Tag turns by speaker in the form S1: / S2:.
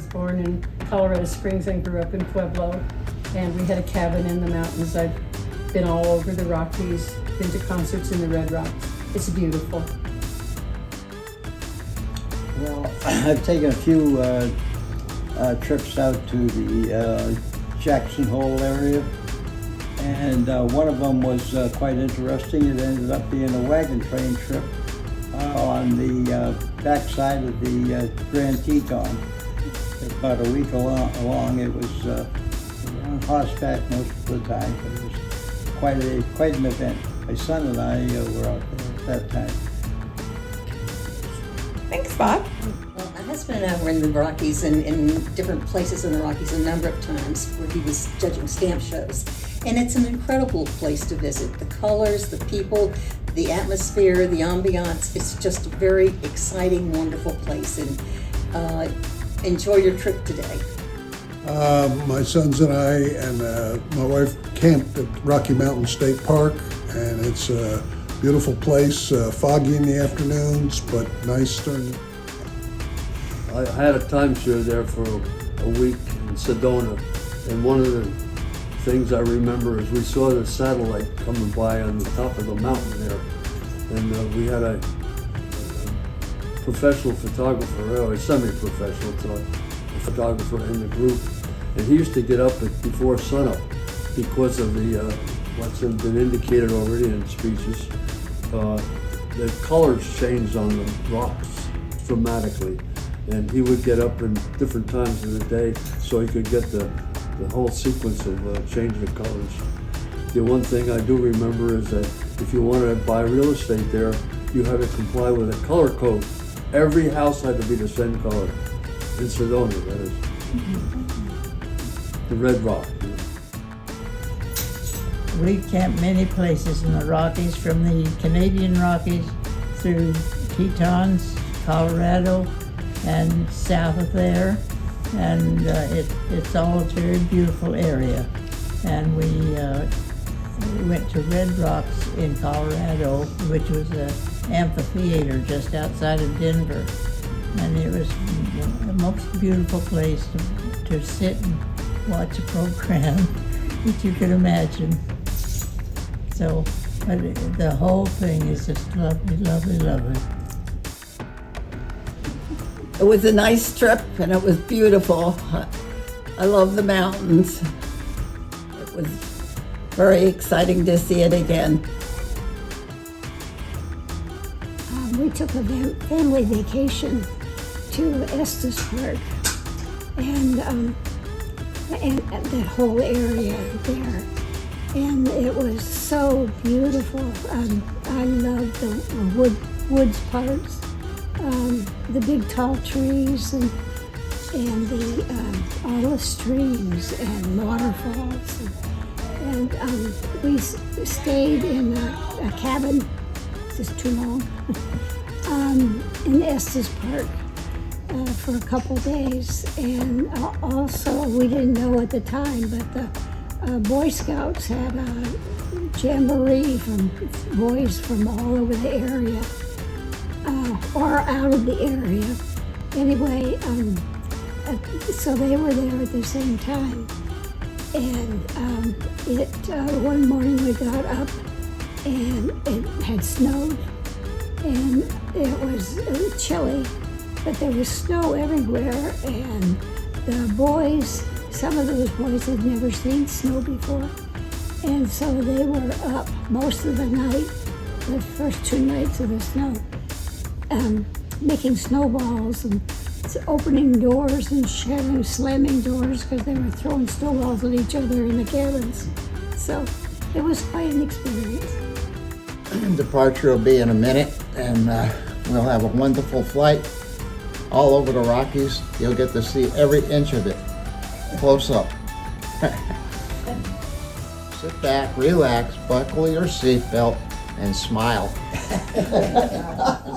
S1: was born in Colorado Springs and grew up in Pueblo, and we had a cabin in the mountains. I've been all over the Rockies, been to concerts in the Red Rocks. It's beautiful.
S2: Well, I've taken a few trips out to the Jackson Hole area, and one of them was quite interesting. It ended up being a wagon train trip on the backside of the Grand Teton. About a week along. It was on horseback most of the time, but it was quite an event. My son and I were out there at that time.
S3: Thanks, Bob.
S4: Well, my husband and I were in the Rockies and in different places in the Rockies a number of times where he was judging stamp shows. And it's an incredible place to visit. The colors, the people, the atmosphere, the ambiance. It's just a very exciting, wonderful place. And enjoy your trip today.
S5: My sons and I and my wife camped at Rocky Mountain State Park, and it's a beautiful place, foggy in the afternoons, but nice during the...
S6: I had a timeshare there for a week in Sedona, and one of the things I remember is we saw the satellite coming by on the top of the mountain there, and we had a professional photographer, or a semi-professional photographer in the group, and he used to get up before sunup because of the what's been indicated already in speeches. The colors changed on the rocks dramatically, and he would get up in different times of the day so he could get the whole sequence of changing the colors. The one thing I do remember is that if you wanted to buy real estate there, you had to comply with a color code. Every house had to be the same color. In Sedona, that is. The Red Rock. You know.
S7: We've camped many places in the Rockies, from the Canadian Rockies through Tetons, Colorado, and south of there. And it's all a very beautiful area. And we went to Red Rocks in Colorado, which was an amphitheater just outside of Denver. And it was the most beautiful place to sit and watch a program that you could imagine. So, but the whole thing is just lovely, lovely, lovely.
S3: It was a nice trip and it was beautiful. I love the mountains. It was very exciting to see it again.
S8: We took a family vacation to Estes Park and that whole area there. And it was so beautiful. I loved the woods parts, the big tall trees and all the streams and waterfalls. And we stayed in a cabin, this is too long, in Estes Park for a couple days. And also, we didn't know at the time, but the Boy Scouts had a jamboree from boys from all over the area, or out of the area. Anyway, so they were there at the same time. And one morning we got up and it had snowed, and it was chilly, but there was snow everywhere, and the boys, some of those boys had never seen snow before, and so they were up most of the night, the first 2 nights of the snow, making snowballs and opening doors and slamming doors because they were throwing snowballs at each other in the cabins. So it was quite an experience.
S9: Departure will be in a minute, and we'll have a wonderful flight all over the Rockies. You'll get to see every inch of it close up. Sit back, relax, buckle your seatbelt, and smile.